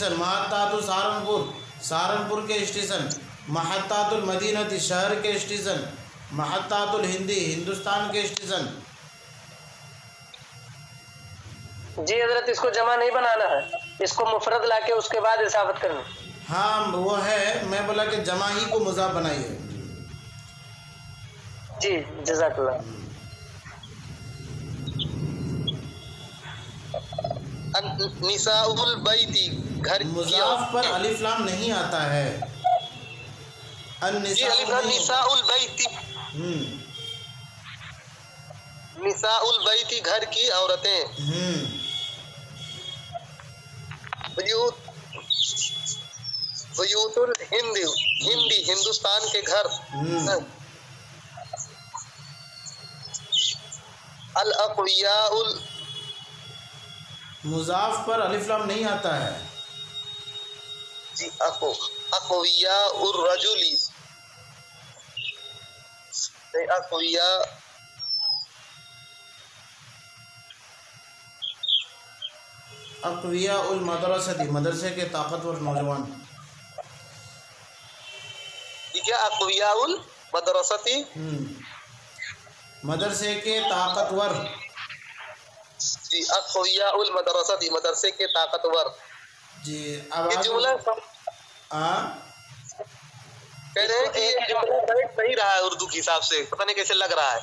Station, महत्तातुल Saharanpur Saharanpur के station, महत्तातुल मदीनती शहर के स्टेशन, महत्तातुल हिंदी हिंदुस्तान के स्टेशन। जी हजरत, इसको जमा नहीं बनाना है, इसको मुफरद लाके उसके बाद इजाफत करनी। हाँ वो है, मैं बोला कि जमा ही को मुजाफ बनाइए। जी जज़ाकल्लाह। निसाउल बैती घर, मुजाफ पर अलिफ लाम नहीं आता है। निसाउल बैती, निसाउल बैती घर की औरतें। वयूतुल हिंदी हिंदी हिंदुस्तान के घर। अल अक़वियाउल, मुजाफ पर अलिफ लाम नहीं आता है। जी अक़वियाउर रजुली, अक़विया अक़विया उल मदरसती, मदरसे के ताकतवर नौजवान। क्या अक़वियाउल मदरसती, मदरसे के ताकतवर। जी अक़वियाउल मदरसती, मदरसे के ताकतवर। जी अब ये जुमला कह रहे हैं कि ये जुमला बैठ नहीं रहा है उर्दू के हिसाब से, पता नहीं कैसे लग रहा है,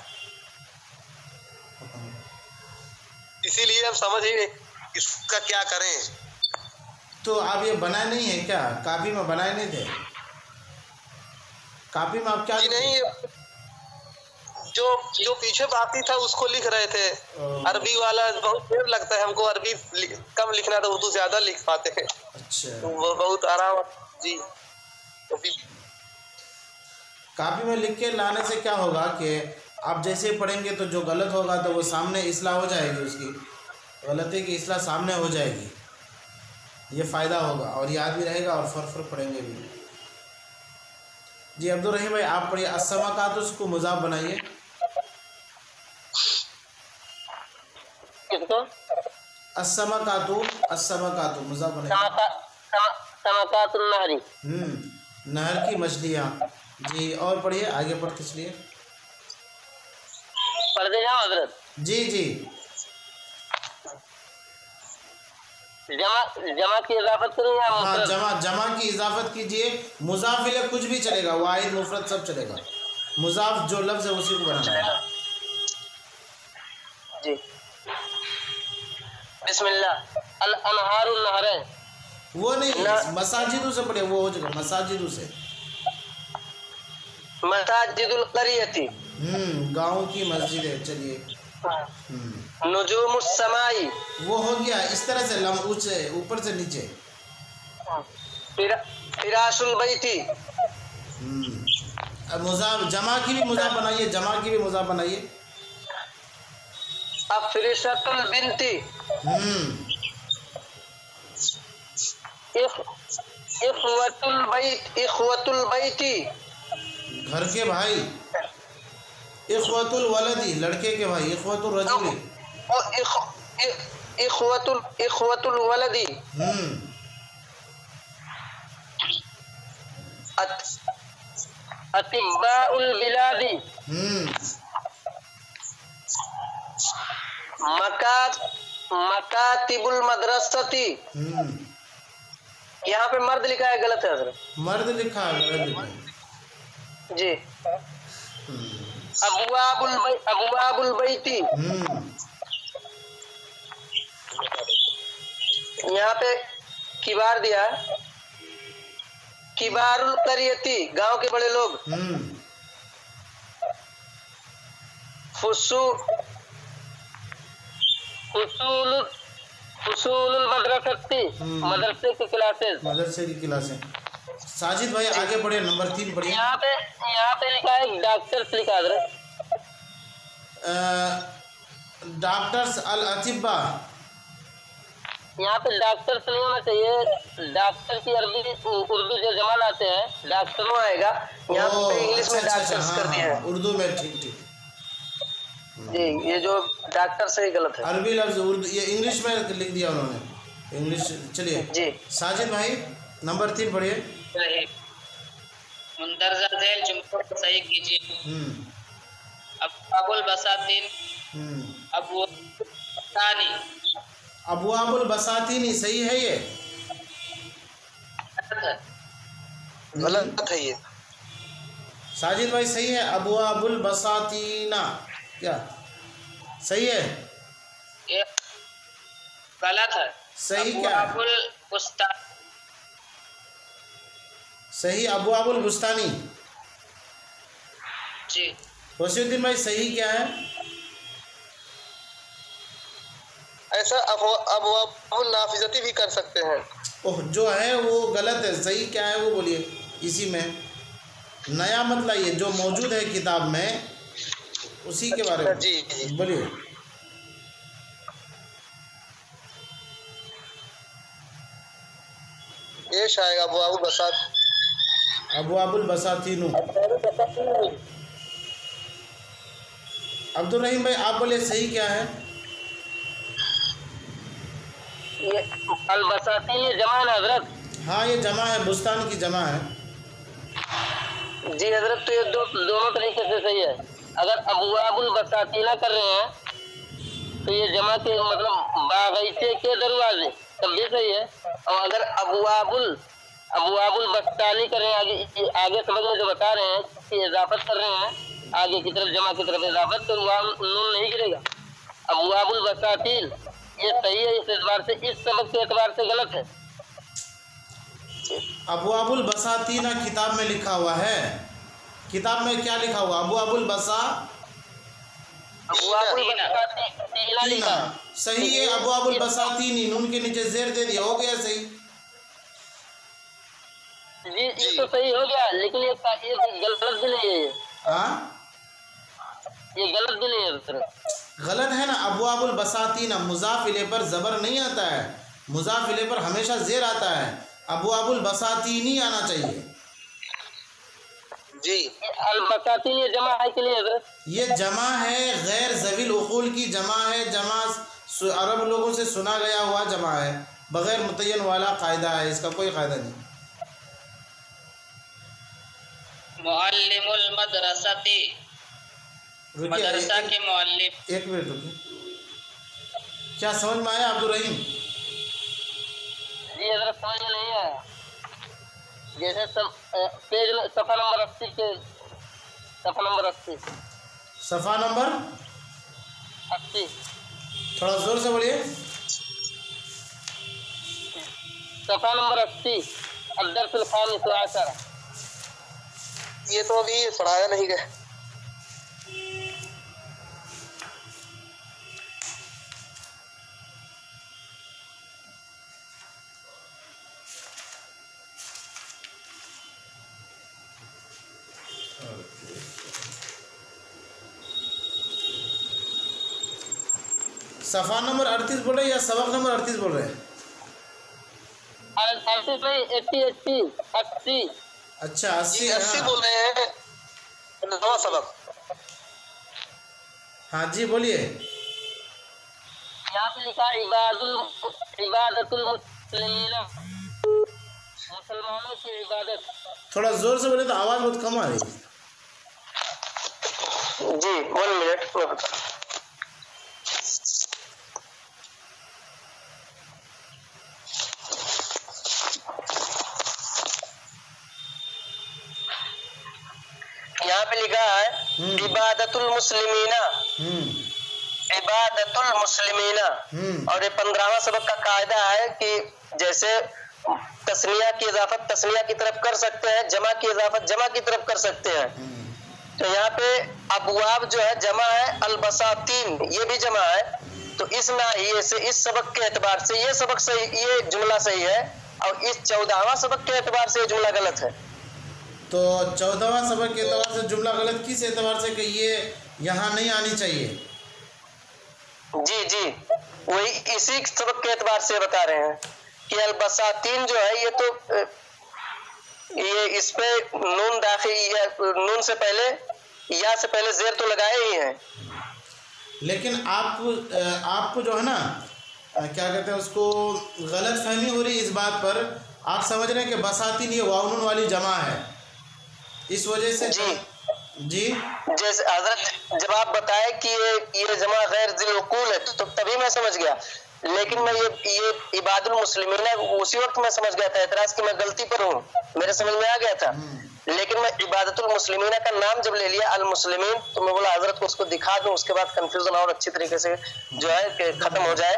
इसीलिए हम समझ ही नहीं इसका क्या करें। तो आप ये बनाए नहीं है क्या? कापी में बनाए नहीं थे? कापी में आप क्या? नहीं, जो पीछे बाकी था उसको लिख रहे थे। अरबी वाला बहुत देर लगता है हमको, अरबी कम लिखना तो उर्दू ज्यादा लिख पाते हैं। अच्छा, तो वो बहुत आराम। जी तो कापी में लिख के लाने से क्या होगा कि आप जैसे पढ़ेंगे तो जो गलत होगा तो वो सामने इस्लाह हो जाएगी, उसकी गलती की इस्लाह सामने हो जाएगी। ये फ़ायदा होगा और याद भी रहेगा और फर्क पढ़ेंगे भी। जी अब्दुल रहीम भाई आप पढ़िए। अस्समाकात, उसको मुजाफ बनाइए। किसको? अस्समाकातु, अस्समाकातु मुजाफ बनाइए। समाकातुन नहरी, नहर की मछलियाँ। जी और पढ़िए, आगे पढ़ते चलिए। पढ़ दे जाओ हजरत। जी जी जमा की इजाफत करूँ या हाँ, जमा की इजाफत कीजिए। मुजाफ इले कुछ भी चलेगा, वाहिद मुफरद सब चलेगा। मुजाफ जो लफ्ज़ है उसी को बनाना है। जी बिस्मिल्लाह। अल अनहारुन नहरें, वो नहीं, मसाजिदों से पढ़े, वो हो जाएगा मसाजिदों से। मसाजिदुल क़रियती, गाँव की मस्जिद है। चलिए। नुजूमुस समाई, वो हो गया इस तरह से, ऊपर से नीचे। फिराशुल बैती, मुजाफ, जमा की भी मुजाफ बनाइए, जमा की भी मुजाफ बनाइए। अफरिशतुल बिनती, इख्वतुल बैती, घर के भाई। इख्वतुल वलदी, लड़के के भाई। इख्वतुल रजुली, इख्वतुल वलदी। अतिब्बाउल बिलादी, मकातिबुल मदरसती। यहाँ पे मर्द लिखा है, गलत है हजरत। मर्द लिखा है, गलत लिखा है। जी अबवाबुल बैती, यहाँ पे किबार दिया है। किबारुल करियती, गांव के बड़े लोग। फुसूलुल मदरसती, मदरसे की क्लासेस। मदरसे की क्लासें। साजिद भाई आगे बढ़े, नंबर 3 पढ़िए। यहाँ पे लिखा है डॉक्टर्स, लिखा है डॉक्टर्स अल अतिब्बा। यहाँ पे डॉक्टर्स नहीं होना चाहिए, डॉक्टर की अरबी उर्दू जो जमा लाते हैं डॉक्टरों आएगा, यहाँ पे इंग्लिश में डॉक्टर्स कर दिया है। उर्दू में ठीक ठीक। जी ये जो डॉक्टर से ही गलत है, अरबी लफ्ज उर्दू, ये इंग्लिश में लिख दिया उन्होंने। इंग्लिश। चलिए जी। साजिद भाई नंबर 3 पढ़िए। सही। मुंदरजा झैल जुमलों को सही कीजिए। अबुल बसातीन। अबुआबुल बसातीनी सही है ये? गलत है ये। साजिद भाई सही है? अबुआबुल बसातीना क्या सही है? ये गलत है। सही क्या है? अबुल बुस्तानी। सही अबुआबुल बुस्तानी। जी। वसीउद्दीन भाई सही क्या है? ऐसा अबुआबुल नाफिजती भी कर सकते हैं। ओह जो है वो गलत है। सही क्या है वो बोलिए। इसी में नया मत लाइए, जो मौजूद है किताब में उसी के बारे में जी बोलिए। ये शायद अबुआबुल बसातीनु। अब्दुल रहीम भाई आप बोलिए सही क्या है? ये अल बसातीन ये जमा है हजरत। हाँ ये जमा है, बुस्तान की जमा है। जी हजरत, तो ये दोनों तरीके से सही है। अगर अबुआबुल बसातीना कर रहे हैं तो ये जमा के मतलब बागीचे के दरवाजे, तब भी सही है। और अगर अबुआबुल बस्तानी कर रहे हैं, आगे समझ में जो बता रहे हैं कि इजाफत कर रहे हैं आगे की तरफ, जमा की तरफ इजाफत, तो वहाँ नून नहीं गिरेगा। अबुआबुल बसातीन ये सही है इस एतबार से, इस सबक के एतबार से गलत है। अबुआबुल बसातीना किताब में लिखा हुआ है। किताब में क्या लिखा हुआ? अबुआबुल बसातीना लिखा। सही है। अबुआबुल बसातीनी नून के नीचे जेर दे दिया, हो गया सही। जी ये तो सही हो गया, लेकिन ये गलत भी नहीं है। ये गलत भी नहीं है सर। गलत है ना। अबुआबुल बसातीना मुज़ाफ इले पर ज़बर नहीं आता है, मुज़ाफ इले पर हमेशा जेर आता है। अबुआबुल बसातीनी आना चाहिए। जी अल बसातीन ये जमा है कि नहीं हजरत? ये जमा है, गैर ज़वील उक़ूल की जमा है। जमा अरब लोगों से सुना गया हुआ जमा है, बग़ैर मुतय्यन वाला कायदा है, इसका कोई कायदा नहीं। मुअल्लिमुल मदरसती, मदरसा के मुअल्लिम। एक मिनट रुकिए, क्या समझ में आया अब्दुल रहीम? जी हजरत समझ में नहीं आया। जैसे पेज सफ़ा नंबर 80 के सफ़ा नंबर 80 सफ़ा नंबर 80 थोड़ा ज़ोर से बोलिए। सफ़ा नंबर 80 अद्दर्सुल खामिस व अशर। ये तो अभी पढ़ाया नहीं गया। सफ़ा नंबर 38 बोल रहे हैं या सबक नंबर 38 बोल रहे हैं? 38 नहीं, 80। अच्छा 80 बोल रहे हैं। नवा सबक। हाँ जी बोलिए। यहाँ पे लिखा इबादतुल मुस्लिमीन, मुसलमानों की इबादत। थोड़ा जोर से बोले तो आवाज़ बहुत कम आ रही है। जी 1 मिनट। यहाँ पे लिखा है इबादतुल मुस्लिमीना, इबादतुल मुस्लिमीना। और ये 15वां सबक का कायदा है कि जैसे तस्निया की इजाफत तस्निया की तरफ कर सकते हैं, जमा की इजाफत जमा की तरफ कर सकते हैं। तो यहाँ पे अबवाब जो है जमा है, अलबसातीन ये भी जमा है। तो इस नाहिए से, इस सबक के एतबार से ये सबक सही, ये जुमला सही है। और इस 14वां सबक के एतबार से ये जुमला गलत है। तो 14वां सबक के एतबार से जुमला गलत किस एतबार से कि ये यहाँ नहीं आनी चाहिए? जी वही इसी सबक के एतबार से बता रहे हैं कि अलबसातीन जो है ये तो ये इस पे नून दाखिल, नून से पहले या से पहले जेर तो लगाए ही हैं। लेकिन आपको जो है ना क्या कहते हैं उसको, गलत फहमी हो रही इस बात पर, आप समझ रहे हैं कि बसातीन ये वाउन वाली जमा है, इस वजह से जी जैसे हजरत जब आप बताए कि ये जमा गैर जिलकुल है तो तभी मैं समझ गया, लेकिन मैं ये इबादुल मुस्लिमीन है उसी वक्त मैं समझ गया था, एतराज कि मैं गलती पर हूँ, मेरे समझ में आ गया था। लेकिन मैं इबादतुल मुस्लिमीन का नाम जब ले लिया अल मुस्लिमीन, तो मैं बोला हजरत को उसको दिखा दूं, उसके बाद कंफ्यूजन और अच्छी तरीके से जो है कि खत्म हो जाए,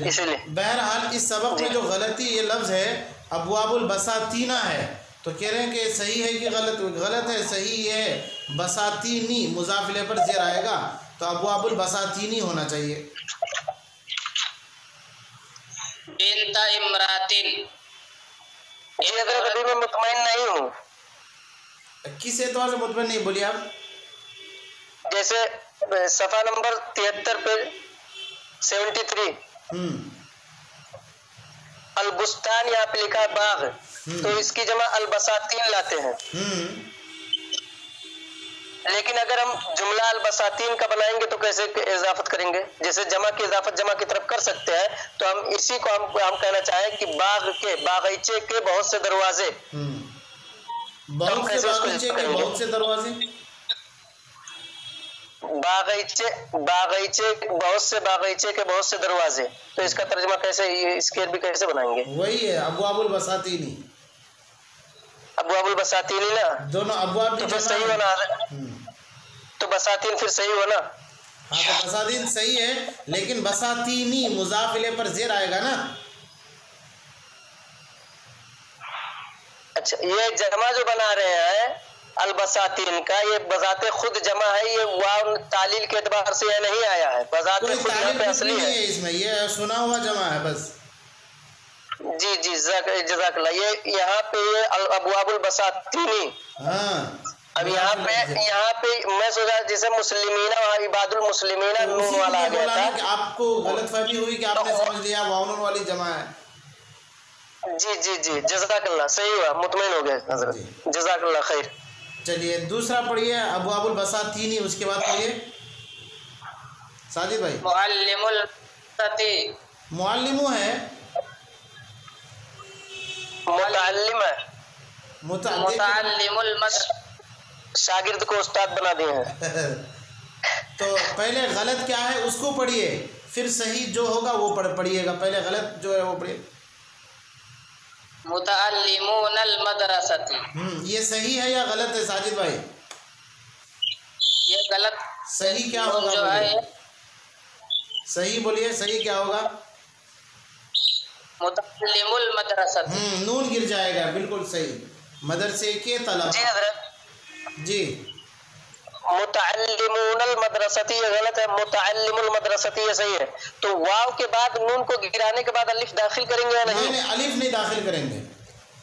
इसीलिए। बहरहाल इस सबक में जो गलती ये लफ्ज़ है अबवाबुल बसातीना है, तो कह रहे हैं कि सही है कि गलत? गलत है, सही है बसातीनी, मुज़ाफ़िले पर ज़ेर आएगा तो अबवाबुल बसातीनी होना चाहिए। बिन्ता इमरातिन, अभी मैं मुतमईन नहीं हूँ। किस एतबार से मुतमईन नहीं, बोलिए आप? जैसे सफ़ा नंबर 73 पे 73 अलबुस्तान यहाँ पे लिखा है बाग, तो इसकी जमा अलबसातीन लाते हैं। लेकिन अगर हम जुमला अलबसातीन का बनाएंगे तो कैसे इजाफत करेंगे? जैसे जमा की इजाफत जमा की तरफ कर सकते हैं, तो हम इसी को हम कहना चाहें कि बागीचे के बहुत से दरवाजे, बहुत से बागीचे के बहुत से दरवाजे, बागीचे बहुत से बागीचे के बहुत से दरवाजे, तो इसका तर्जुमा कैसे, इसकी अरबी कैसे बनाएंगे? वही है अबवाबुल बसातीनी, अबवाबुल बसातीनी ना, दोनों अबवाब तो फिर सही बना, तो बसातीन फिर सही हो ना? हाँ तो बसातीन सही है, लेकिन बसातीनी मुज़ाफ़िले पर ज़ेर आएगा ना। अच्छा, ये जमा जो बना रहे हैं अलबसातीन का, ये बजाते खुद जमा है, ये वाव तालील के एतबार से यह नहीं आया है, बजाते खुद यहाँ पे असली है इसमें, ये सुना हुआ जमा है बस। जी जज़ाकल्लाह। ये यहाँ पे ये अबवाबुल बसातीनी, हाँ अब यहाँ पे मैं सोचा जैसे मुस्लिमीना, वहाँ इबादुल मुस्लिमीना नून वाला आ गया था। आपको गलतफहमी हुई कि आपने समझ लिया वाउन वाली जमा है। जी जज़ाकल्लाह, सही हुआ, मुतमईन हो गए हज़रत, जज़ाकल्लाह खैर। चलिए दूसरा पढ़िए अबवाबुल बसातीनी, उसके बाद पढ़िए साजिद भाई। मुअल्लिमु है, मुतअल्लिम है, मुतअल्लिमुल शागिर्द को उस्ताद बना दिए हैं। तो पहले गलत क्या है उसको पढ़िए, फिर सही जो होगा वो पढ़िएगा, पहले गलत जो है वो पढ़िए। मुतअल्लिमुनल मदरसती, ये सही है या गलत है साजिद भाई? ये गलत। सही क्या होगा जो है, सही बोलिए, सही क्या होगा? मुतअल्लिमुल मदरसती, नून गिर जाएगा, बिल्कुल सही, मदरसे के तलबा। जी हज़रत जी, मुतअल्लिमुनल मदरसती ये गलत है, मुतअल्लिमुल मदरसती ये सही है। तो वाव के बाद नून को गिराने के बाद अलिफ दाखिल करेंगे या नहीं? नहीं, अलिफ नहीं दाखिल करेंगे,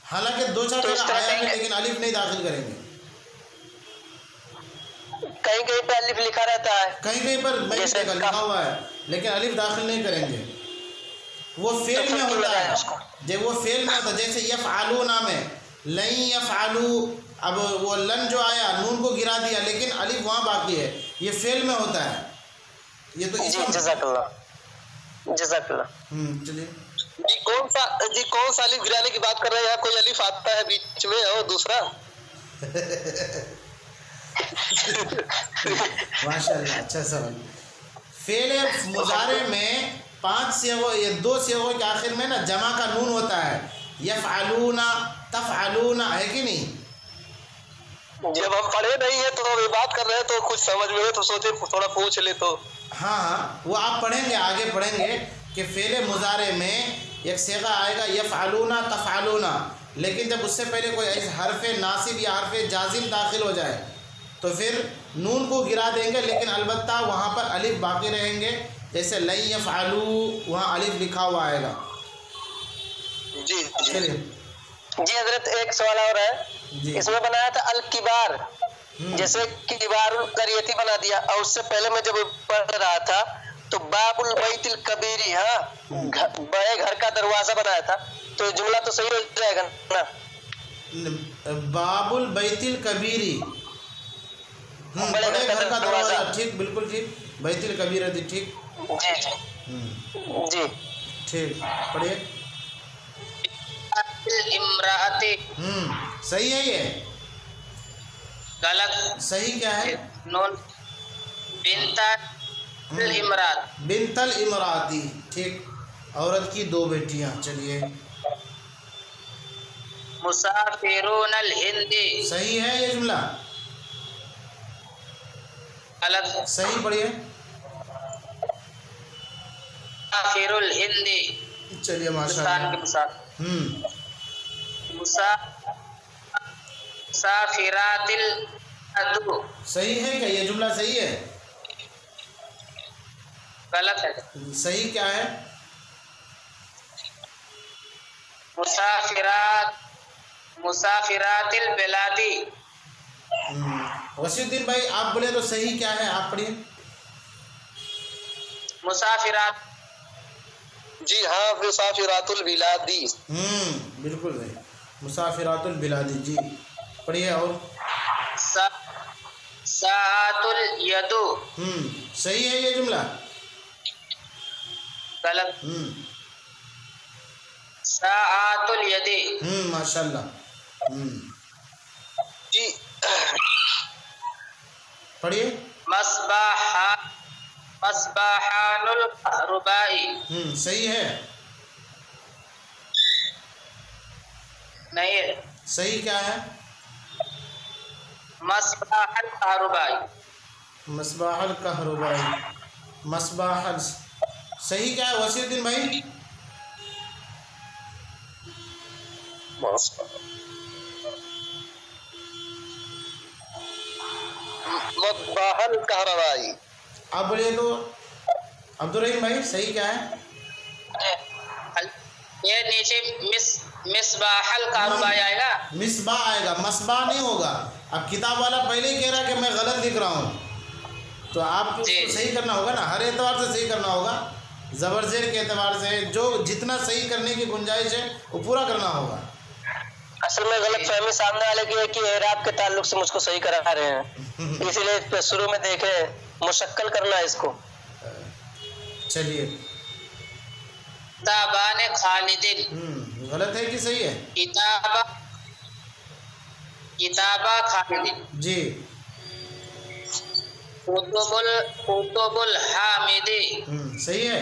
हालांकि दो चार जगह आया है लेकिन अलिफ नहीं दाखिल करेंगे। कहीं कहीं पे अलिफ लिखा रहता है, कहीं पर लिखा हुआ है, लेकिन अलिफ दाखिल नहीं करेंगे, वो फेल में होता है। जब वो फेल में होता है, जैसे यफ़अलू नाम है, लई यफ़अलू, अब वो लन जो आया नून को गिरा दिया लेकिन अलिफ वहाँ बाकी है, ये फेल में होता है। ये तो जज़ाकल्लाह। चलिए जी कौन सा अलिफ गिराने की बात कर रहे हैं? यहाँ कोई अलिफ आता है बीच में और दूसरा? माशाल्लाह, अच्छा सवाल। फेल मुजारे में 5 सेगों, ये 2 सेगों के आखिर में ना जमा का नून होता है, यफ़अलूना तफ़अलूना, है कि नहीं? जब हम पढ़े नहीं है तो अभी बात कर रहे हैं तो कुछ समझ में है तो सोचे थोड़ा पूछ ले तो। हाँ, वो आप पढ़ेंगे, आगे पढ़ेंगे कि फेल मुजारे में एक सेगा आएगा यफ़अलूना तफ़अलूना, लेकिन जब उससे पहले कोई हरफ नासिब या हरफ जाजिम दाखिल हो जाए तो फिर नून को गिरा देंगे, लेकिन अलबत्ता वहाँ पर अलिफ बाकी रहेंगे, जैसे लई यफ़अलू वहाँ अलिफ लिखा हुआ आएगा। जी जी हजरत, एक सवाल और है, इसमें बनाया था अल किबार, जैसे किबारुल करियती बना दिया, और उससे पहले मैं जब पढ़ रहा था तो बाबुल बैतिल कबीरी, हाँ बड़े घर का दरवाजा बनाया था, तो जुमला तो सही हो जाएगा ना? बाबुल बैतिल कबीरी, बड़े घर का दरवाजा, ठीक, बिल्कुल ठीक, बैतिल कबीर ठीक। जी जी ठीक, पढ़िए। इमराती, सही है ये? गलत। सही क्या है? नून बिनता इमरात, बिनतल इमराती, ठीक। औरत की 2 बेटियां, चलिए। मुसाफिरून अल हिंदी, सही है ये जुमला? गलत। सही, पढ़िए। मुसाफिरुल हिंदी, चलिए, हिंदुस्तान के माशाल्लाह। मुसाफिरातिल अदु, सही है क्या ये जुमला? सही है? गलत है। सही क्या है? मुसाफिरातिल बिलादी, वसीउद्दीन भाई आप बोले तो सही क्या है, आप पढ़िए। मुसाफिरात, जी हाँ, मुसाफिरातुल बिलादी। बिल्कुल सही, मुसाफिरातुल बिलादी, जी। पढ़िए। और साअतुल यदु, सही है ये जुमला? गलत। साअतुल यदी, माशाल्लाह। जी पढ़िए। मस्बाहानुल रुबाई, सही है? नहीं है। सही क्या है? मस्बाहल कहरुबाई, मस्बाहल कहरुबाई, मस्बाहल, सही क्या है वसीउद्दीन भाई? मस्बाहल कहरबाई। आप बोलिए तो अब्दुल रहीम भाई, सही क्या है? ये नीचे मिसबाहल कहरुबाई आएगा, मिसबा आएगा, मसबा नहीं होगा। अब किताब वाला पहले ही कह रहा है कि मैं गलत लिख रहा हूँ, तो आपको उसको सही करना होगा ना, हर एतबार से सही करना होगा। ज़बर ज़ेर के एतबार से जो जितना सही करने की गुंजाइश है वो पूरा करना होगा। असल में गलत फहमी सामने वाले की है कि एराब के ताल्लुक से मुझको सही करा रहे हैं, इसीलिए शुरू में देखे मुशक्कल करना है इसको। चलिए। किताबान खालिदिन, गलत है कि सही है? किताबा खालिदिन, जी। कुतुबुल हामिदी, सही है?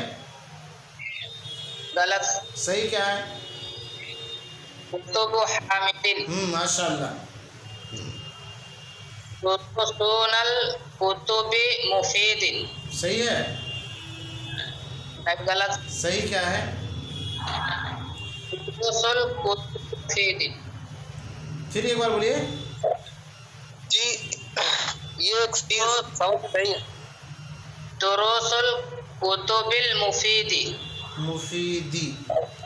गलत। सही क्या है? कुतुब हामिदिन, माशाल्लाह। दुरुसूनल कुतुबी मुफीदिन, सही है? गलत। सही क्या है? दुरुसुल कुतुब मुफीदिन, फिर एक बार बोलिए। जी ये एक चीज समझ नहीं है। दुरुसुल कुतुबिल मुफीदी, मुफीदी।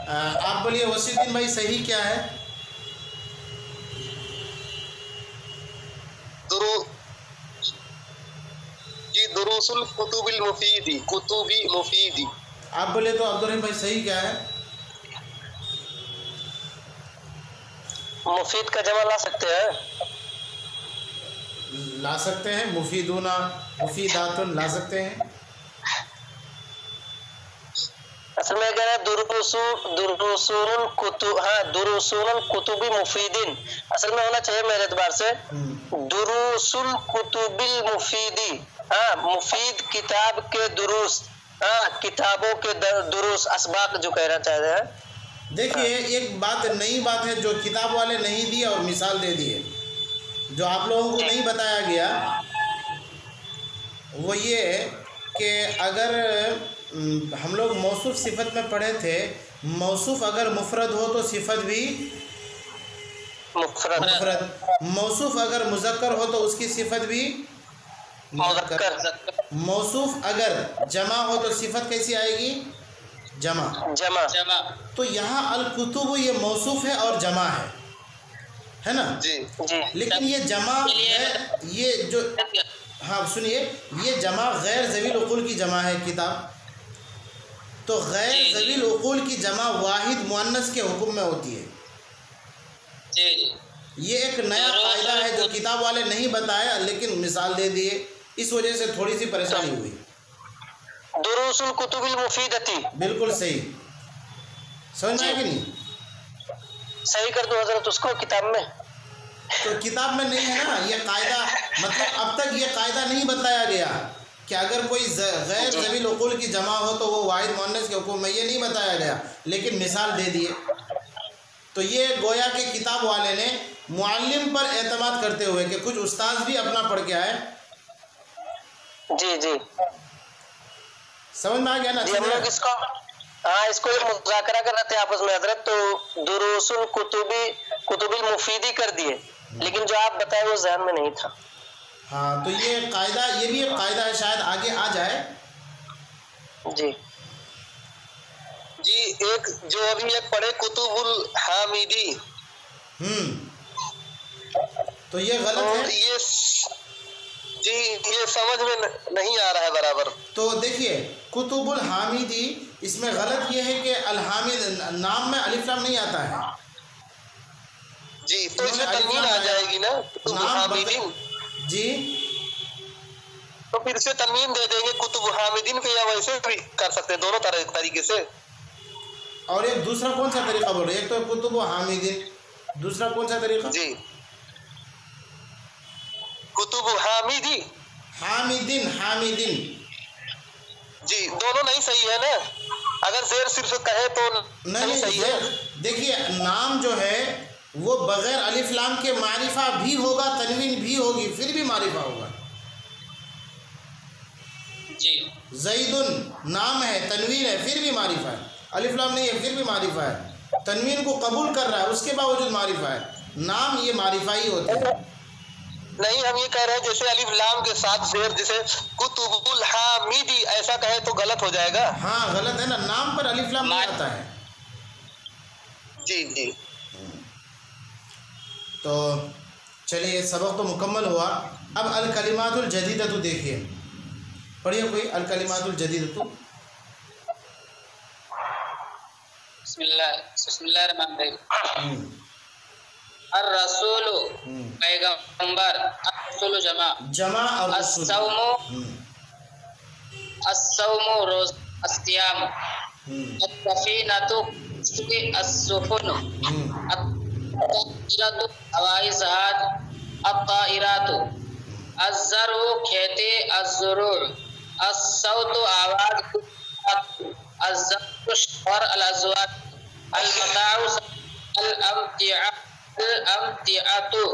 आप बोलिए वसीउद्दीन भाई, सही क्या है? दुरुसुल कुतुबिल मुफीदी, कुतुबी मुफीदी। आप बोले तो अब्दुल रहीम भाई, सही क्या है? मुफीद का जमा ला सकते हैं? ला सकते हैं, मुफीदूना, मुफीदातुन ला सकते हैं। असल में कह रहे हैं दुरुसूनुल कुतुबी मुफीदिन, असल में होना चाहिए मेरे एतबार से दुरुसुल कुतुबिल मुफीदी। हाँ, मुफीद किताब के दुरुस, हाँ किताबों के दुरुस, असबाक जो कहना चाह रहे हैं। देखिए, एक बात नई बात है जो किताब वाले नहीं दिए और मिसाल दे दिए, जो आप लोगों को नहीं बताया गया, वो ये कि अगर हम लोग मौसूफ सिफत में पढ़े थे, मौसूफ अगर मुफरद हो तो सिफत भी मुफरद, मौसूफ अगर मुज़क्कर हो तो उसकी सिफत भी मुज़क्कर, मौसूफ अगर जमा हो तो सिफत कैसी आएगी? जमा। तो यहाँ अल-कुतुब ये मौसूफ है और जमा है ना? जी। लेकिन ये जमा है, ये जो, हाँ सुनिए, ये जमा गैर ज़वील उक़ूल की जमा है किताब। तो गैर ज़वील उक़ूल की जमा वाहिद मुअन्नस के हुक्म में होती है। ये एक नया क़ायदा है जो किताब वाले नहीं बताया, लेकिन मिसाल दे दिए, इस वजह से थोड़ी सी परेशानी हुई। दुरूसुल कुतुबिल मुफीदती। बिल्कुल सही, समझ में आया कि नहीं? सही कर दो हजरत उसको किताब में। तो किताब में नहीं है ना ये कायदा, मतलब अब तक ये कायदा नहीं बताया गया कि अगर कोई गैर ज़वील उक़ूल की जमा हो तो वो वाहिद मुअन्नस के हुक्म में, ये नहीं बताया गया, लेकिन मिसाल दे दिए। तो ये गोया के किताब वाले ने मुअल्लिम पर एतमाद करते हुए कि कुछ उस्ताद भी अपना पढ़ के आए। जी जी समझ में आ गया ना? जी, हम लोग इसको इसको मुज़ाकरा कर रहे थे आपस में हजरत, तो दुरूसुल कुतुबिल मुफीदी कर दिए, लेकिन जो आप बताए वो ज़हन में नहीं था। हाँ, तो ये कायदा, ये भी एक कायदा है, शायद आगे आ जाए। जी जी, एक जो अभी एक पढ़े कुतुबुल हामिदी, तो ये गलत और है। ये जी ये समझ में नहीं आ रहा है बराबर। तो देखिए कुतुबुल हामिदी, इसमें गलत ये है कि अल हामिद नाम में अलिफ लाम नहीं आता है जी, तो इसमें तनवीन आ जाएगी ना कुतुबुल हामिदीन जी, तो फिर से तनवीन दे देंगे कुतुब हामिदीन पे, या वैसे भी कर सकते हैं दोनों तरीके से। और एक दूसरा कौन सा तरीका बोल रहे हैं? एक तो कुतुब हामिदीन, दूसरा कौन सा तरीका? जी, कुतुब हामिदी, हामिदीन, हामिदीन। जी, दोनों नहीं सही है ना, अगर जेर सिर्फ कहे तो नहीं सही है। देखिए नाम जो है वो बगैर अलिफ लाम के मारिफा भी होगा, तनवीन भी होगी, फिर भी मारिफा होगा। जी ज़ैदुन नाम है, तनवीन है, फिर भी मारिफा है। अलिफ लाम नहीं है, फिर भी मारिफा है। तनवीन को कबूल कर रहा है, उसके बावजूद मारिफा है। नाम ये मारिफा ही होते हैं। नहीं, हम ये कह रहे हैं जैसे अलिफ लाम के साथ जेर, जैसे कुतुबुल हामिदी ऐसा कहे तो गलत हो जाएगा। हाँ गलत है ना, नाम पर अलिफ लाम नहीं आता है। जी जी, तो चलिए सबक तो मुकम्मल हुआ। अब अल कलिमातुल जदीदतु देखिए, पढ़िए कोई अल कलिमातुल जदीदतु। बिस्मिल्लाहिर्रहमानिर्रहीम। अर रसूल पैगंबर, अर-रसूल जमा और अस्सौमु रोज़, अस्सियाम, अस-सफीनतु अस-सुफुन, अत-ताइरतु हवाई जहाज, अत-ताइरातु, अज़्ज़रु खेती, अज़्ज़ुरूर, अस-सौतु आवाज़, अज़्ज़रु शहर, अल-अज़वाज, अल-मताउ, अल-अम्तिअतु,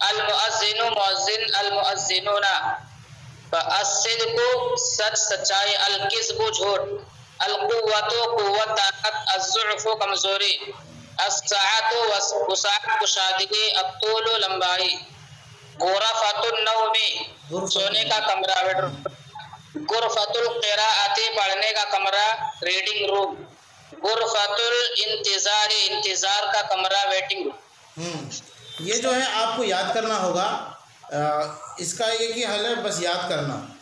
अल-मुअज़्ज़िनु मुअज़्ज़िन, अल-मुअज़्ज़िनूना, अस-सिद्क़ु सच सच्चाई, अल-किज़्बु झूठ, अल-कुव्वतु कुव्वत ताकत, अज़-ज़ुअफ़ु कमजोरी, अस-सअतु वसअत कुशादगी, अत-तूलु लंबाई, गुरफ़तुन नौमी सोने का कमरा, गुरफ़तुल क़िराअती पढ़ने का कमरा, रीडिंग रूम, गुरफ़तुल इंतज़ारी इंतज़ार का कमरा, वेटिंग रूम। ये जो है आपको याद करना होगा। इसका एक ही हल है, बस याद करना।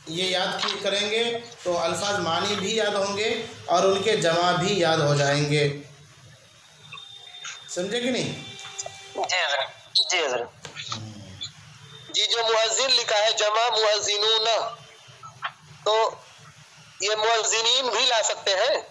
ये याद करेंगे तो अल्फाज मानी भी याद होंगे और उनके जमा भी याद हो जाएंगे। समझे कि नहीं? जी हजरत, जी हजरत। जी, जो मुअज़्ज़िन लिखा है जमा मुअज़्ज़िनून, तो ये मुअज़्ज़िनीन भी ला सकते हैं।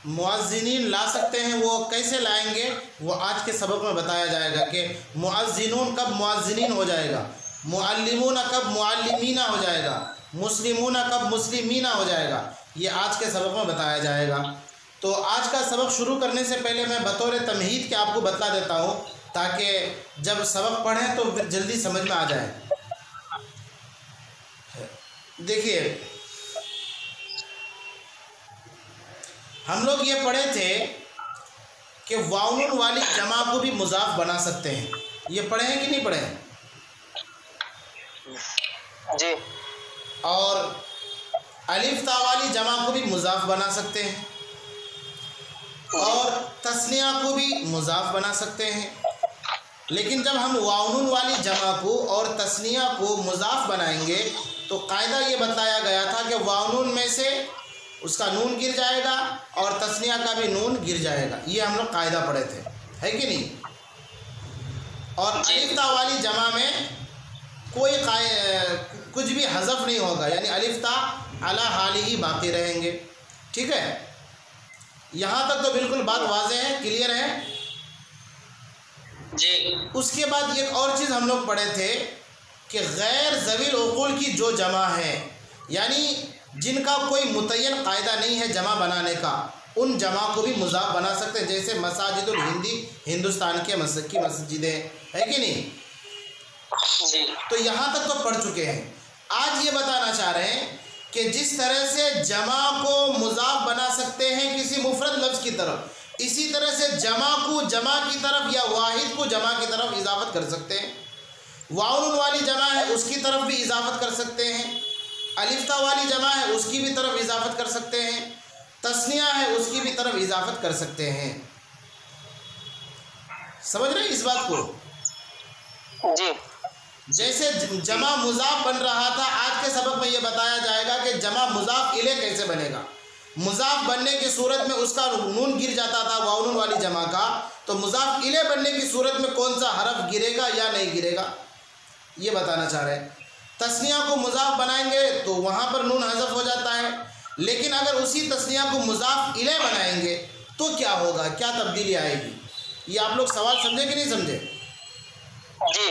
मुअज़्ज़िनीन ला सकते हैं, वो कैसे लाएंगे वो आज के सबक में बताया जाएगा कि मुअज़्ज़िनून कब मुअज़्ज़िनीन हो जाएगा, मुअल्लिमूना कब मुअल्लिमीना हो जाएगा, मुस्लिमूना कब मुस्लिमीना हो जाएगा, ये आज के सबक में बताया जाएगा। तो आज का सबक शुरू करने से पहले मैं बतौर तमहीद के आपको बतला देता हूँ, ताकि जब सबक पढ़ें तो फिर जल्दी समझ में आ जाए। देखिए हम लोग ये पढ़े थे कि वाउन वाली जमा को भी मुज़ाफ बना सकते हैं। ये पढ़े हैं कि नहीं पढ़े हैं? जी। और अलिफ ता वाली जमा को भी मुज़ाफ बना सकते हैं और तस्निया को भी मुज़ाफ बना सकते हैं। लेकिन जब हम वाउन वाली जमा को और तस्निया को मुज़ाफ बनाएंगे तो कायदा ये बताया गया था कि वाउन में से उसका नून गिर जाएगा और तस्निया का भी नून गिर जाएगा। ये हम लोग कायदा पढ़े थे, है कि नहीं? और अलिफ्ता वाली जमा में कोई कुछ भी हज़फ नहीं होगा, यानी अलिफ्ता अला हाल ही बाकी रहेंगे। ठीक है, यहाँ तक तो बिल्कुल बात वाज़ेह है, क्लियर है जी। उसके बाद एक और चीज़ हम लोग पढ़े थे कि गैर ज़वील उक़ूल की जो जमा है, यानी जिनका कोई मुतय्यन कायदा नहीं है जमा बनाने का, उन जमा को भी मुज़ाफ बना सकते हैं। जैसे मसाजिदुल हिंदी, हिंदुस्तान के की मस्जिदें है कि नहीं जी। तो यहाँ तक तो पढ़ चुके हैं। आज ये बताना चाह रहे हैं कि जिस तरह से जमा को मुज़ाफ बना सकते हैं किसी मुफरद लफ्ज़ की तरफ, इसी तरह से जमा को जमा की तरफ या वाहिद को जमा की तरफ इजाफत कर सकते हैं। वाउन वाली जमा है उसकी तरफ भी इजाफत कर सकते हैं, अलिफ्ता वाली जमा है उसकी भी तरफ इजाफत कर सकते हैं, तस्निया है उसकी भी तरफ इजाफत कर सकते हैं। समझ रहे हैं इस बात को? जी। जैसे जमा मुज़ाफ बन रहा था, आज के सबक में ये बताया जाएगा कि जमा मुज़ाफ इले कैसे बनेगा। मुज़ाफ बनने की सूरत में उसका नून गिर जाता था वाउन वाली जमा का, तो मुज़ाफ इले बनने की सूरत में कौन सा हरफ गिरेगा या नहीं गिरेगा, ये बताना चाह रहे हैं। तस्निया को मुज़ाफ बनाएंगे तो वहाँ पर नून हज़फ हो जाता है, लेकिन अगर उसी तस्निया को मुज़ाफ इले बनाएंगे तो क्या होगा, क्या तब्दीली आएगी, ये आप लोग सवाल समझे कि नहीं समझे? जी।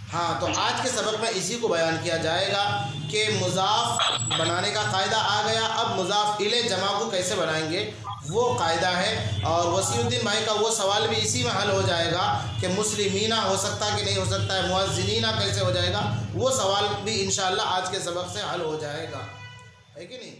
हाँ, तो आज के सबक में इसी को बयान किया जाएगा कि मुज़ाफ बनाने का कायदा आ गया। अब मुज़ाफ इले जमा को कैसे बनाएंगे वो कायदा है, और वसीउद्दीन भाई का वो सवाल भी इसी में हल हो जाएगा कि मुस्लिमीना हो सकता कि नहीं हो सकता है, मुअज़्ज़िनीना कैसे हो जाएगा, वो सवाल भी इंशाअल्लाह आज के सबक से हल हो जाएगा, है कि नहीं।